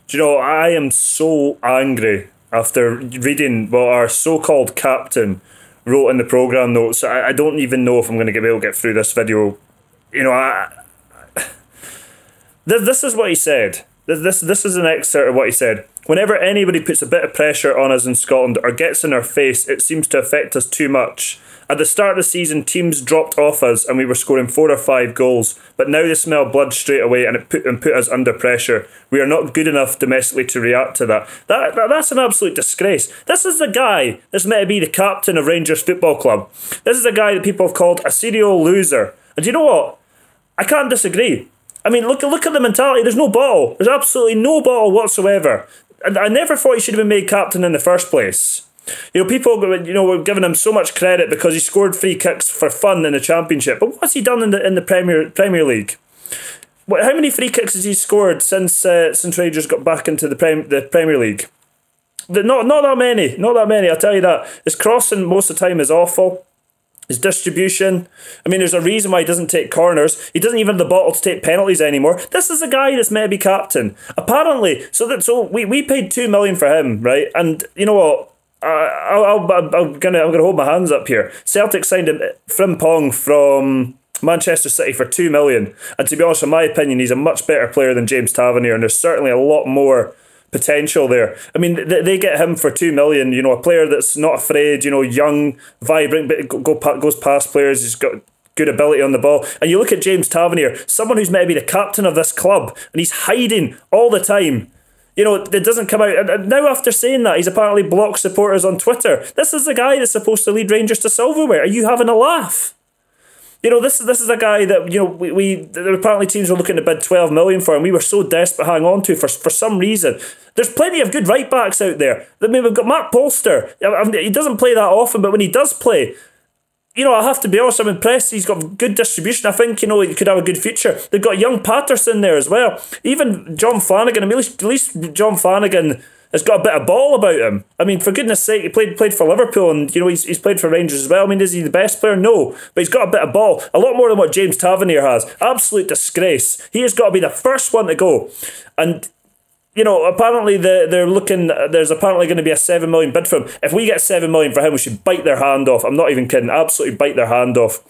Do you know, I am so angry after reading what our so-called captain wrote in the programme notes. I don't even know if I'm going to be able to get through this video. You know, this is what he said. This is an excerpt of what he said. Whenever anybody puts a bit of pressure on us in Scotland or gets in our face, it seems to affect us too much. At the start of the season, teams dropped off us and we were scoring 4 or 5 goals. But now they smell blood straight away and put us under pressure. We are not good enough domestically to react to that. That's an absolute disgrace. This is the guy that's meant to be the captain of Rangers Football Club. This is the guy that people have called a serial loser. And do you know what? I can't disagree. I mean, look at the mentality. There's no bottle. There's absolutely no bottle whatsoever. And I never thought he should have been made captain in the first place. You know, people, were giving him so much credit because he scored free kicks for fun in the Championship. But what's he done in the Premier League? How many free kicks has he scored since Rangers got back into the Premier League? Not that many. Not that many. I'll tell you that. His crossing most of the time is awful. His distribution. I mean, there's a reason why he doesn't take corners. He doesn't even have the bottle to take penalties anymore. This is a guy that's meant to be captain. Apparently, so we paid $2 million for him, right? And you know what? I'm gonna hold my hands up here. Celtic signed him Frimpong from Manchester City for $2 million. And to be honest, in my opinion, he's a much better player than James Tavernier, and there's certainly a lot more potential there. I mean, they get him for $2 million. You know, a player that's not afraid. You know, young, vibrant, but goes past players. He's got good ability on the ball. And you look at James Tavernier, someone who's maybe the captain of this club, and he's hiding all the time. You know, it doesn't come out. And now after saying that, he's apparently blocked supporters on Twitter. This is the guy that's supposed to lead Rangers to silverware. Are you having a laugh? You know, this is a guy that, you know, we apparently teams were looking to bid 12 million for, and we were so desperate to hang on to for some reason. There's plenty of good right backs out there. I mean, we've got Mark Polster. I mean, he doesn't play that often, but when he does play, you know, I have to be honest, I'm impressed. He's got good distribution. I think, you know, he could have a good future. They've got young Patterson there as well. Even John Flanagan. I mean, at least John Flanagan has got a bit of ball about him. I mean, for goodness sake, he played for Liverpool, and you know he's played for Rangers as well. I mean, is he the best player? No, but he's got a bit of ball, a lot more than what James Tavernier has. Absolute disgrace. He has got to be the first one to go. And you know, apparently they're looking. There's apparently going to be a $7 million bid for him. If we get $7 million for him, we should bite their hand off. I'm not even kidding. Absolutely bite their hand off.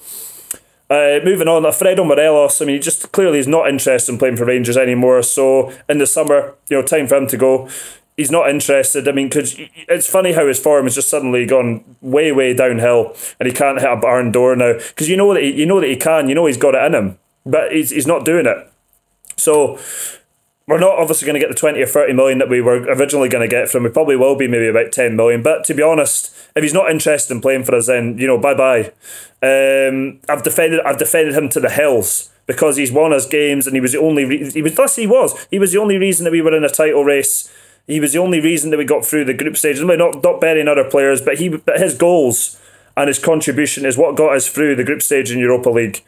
Moving on, Alfredo Morelos. I mean, he just clearly is not interested in playing for Rangers anymore. So in the summer, you know, time for him to go. He's not interested. I mean, because it's funny how his form has just suddenly gone way downhill, and he can't hit a barn door now. Because you know that he can. You know he's got it in him, but he's not doing it. So we're not obviously going to get the 20 or 30 million that we were originally going to get from him. We probably will be maybe about 10 million. But to be honest, if he's not interested in playing for us, then you know, bye bye. I've defended him to the hills, because he's won us games, and he was the only he was the only reason that we were in a title race. He was the only reason that we got through the group stage. Not burying other players, but his goals and his contribution is what got us through the group stage in Europa League.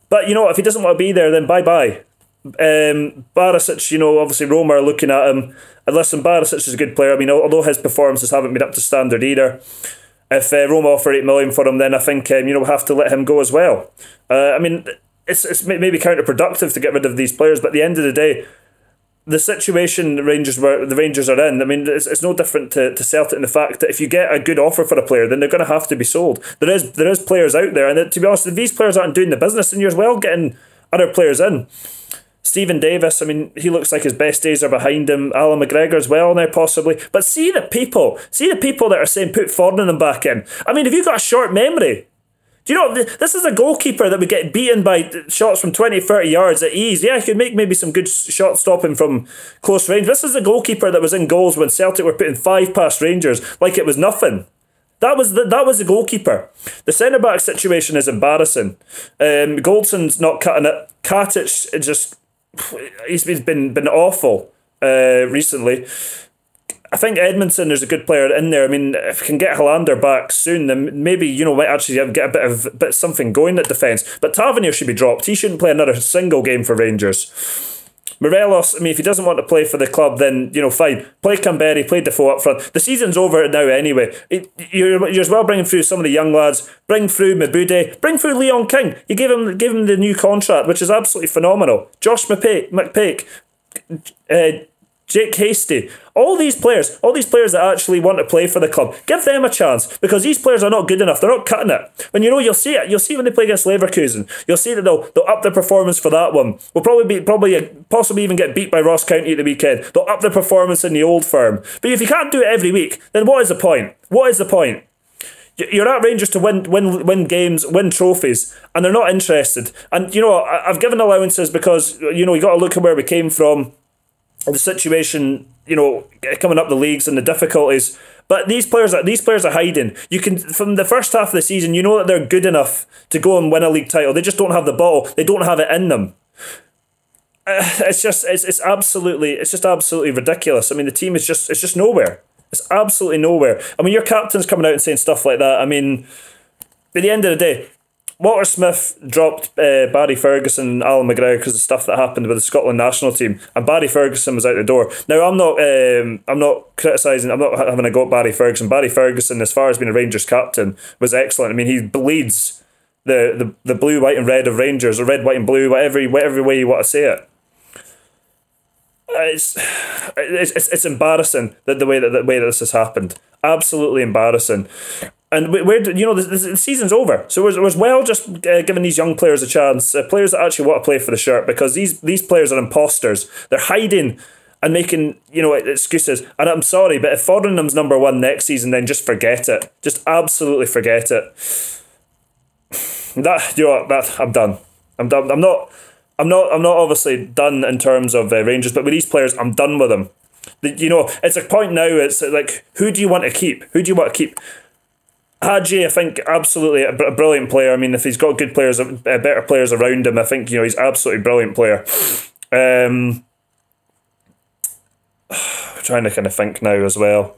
But you know, if he doesn't want to be there, then bye bye. Barisic, you know, obviously Roma are looking at him. And listen, Barisic is a good player. I mean, although his performances haven't been up to standard either. If Roma offer 8 million for him, then I think you know, we'll have to let him go as well. I mean, it's maybe counterproductive to get rid of these players, but at the end of the day, the situation the Rangers are in, I mean, it's no different to Celtic in the fact that if you get a good offer for a player, then they're going to have to be sold. There is players out there, and to be honest, if these players aren't doing the business, then you're as well getting other players in. Stephen Davis, I mean, he looks like his best days are behind him. Alan McGregor as well now, possibly. But see the people that are saying put Ferdinand back in. I mean, have you got a short memory? Do you know, this is a goalkeeper that would get beaten by shots from 20, 30 yards at ease. Yeah, he could make maybe some good shot stopping from close range. This is a goalkeeper that was in goals when Celtic were putting 5 past Rangers like it was nothing. That was the goalkeeper. The centre-back situation is embarrassing. Goldson's not cutting it. Katic, he's been awful recently. I think Edmondson, there's a good player in there. I mean, if we can get Hollander back soon, then maybe, you know, might actually get a bit something going at defence. But Tavernier should be dropped. He shouldn't play another single game for Rangers. Morelos, I mean, if he doesn't want to play for the club, then, you know, fine. Play Canberry, play Defoe up front. The season's over now anyway. You're as well bringing through some of the young lads. Bring through Mabude. Bring through Leon King. You give him the new contract, which is absolutely phenomenal. Josh McPake. Jake Hasty, all these players that actually want to play for the club, give them a chance, because these players are not good enough. They're not cutting it. And you'll see it. You'll see when they play against Leverkusen. You'll see that they'll up their performance for that one. We'll possibly even get beat by Ross County at the weekend. They'll up their performance in the Old Firm. But if you can't do it every week, then what is the point? What is the point? You're at Rangers to win games, win trophies, and they're not interested. And I've given allowances because you got to look at where we came from. The situation, coming up the leagues and the difficulties. But these players are hiding. You can, from the first half of the season, you know that they're good enough to go and win a league title. They just don't have the ball. They don't have it in them. It's just absolutely ridiculous. I mean, the team is just nowhere. It's absolutely nowhere. I mean, your captain's coming out and saying stuff like that. I mean, at the end of the day, Walter Smith dropped Barry Ferguson and Alan McGregor because of stuff that happened with the Scotland national team, and Barry Ferguson was out the door. Now, I'm not criticising. I'm not having a go at Barry Ferguson. Barry Ferguson, as far as being a Rangers captain, was excellent. I mean, he bleeds the blue, white, and red of Rangers, or red, white, and blue, whatever way you want to say it. It's embarrassing the way that this has happened. Absolutely embarrassing. And the season's over, so it was well just giving these young players a chance, players that actually want to play for the shirt, because these players are imposters. They're hiding and making excuses. And I'm sorry, but if Foddenham's number one next season, then just forget it. Just absolutely forget it. I'm done. I'm done. I'm not obviously done in terms of Rangers, but with these players, I'm done with them. It's a point now. It's like, who do you want to keep? Who do you want to keep? Hadji, I think, absolutely a brilliant player. I mean, if he's got good players, better players around him, I think he's absolutely brilliant player. I'm trying to kind of think now as well.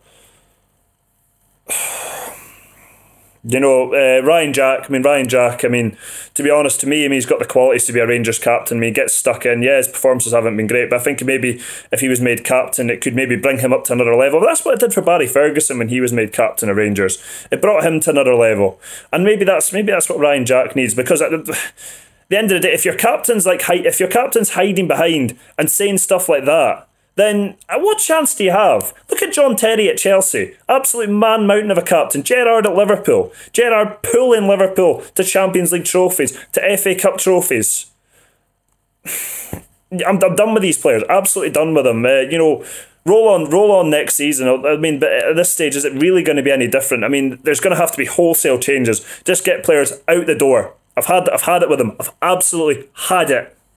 Ryan Jack. To be honest, to me, he's got the qualities to be a Rangers captain. I mean, he gets stuck in. Yeah, his performances haven't been great, but I think maybe if he was made captain, it could maybe bring him up to another level. But that's what it did for Barry Ferguson when he was made captain of Rangers. It brought him to another level, and maybe that's what Ryan Jack needs, because at the end of the day, if your captain's hiding behind and saying stuff like that, then what chance do you have? Look at John Terry at Chelsea. Absolute man-mountain of a captain. Gerrard at Liverpool. Gerrard pulling Liverpool to Champions League trophies, to FA Cup trophies. I'm done with these players. Absolutely done with them. Roll on next season. I mean, but at this stage, is it really going to be any different? I mean, there's going to have to be wholesale changes. Just get players out the door. I've had it with them. I've absolutely had it.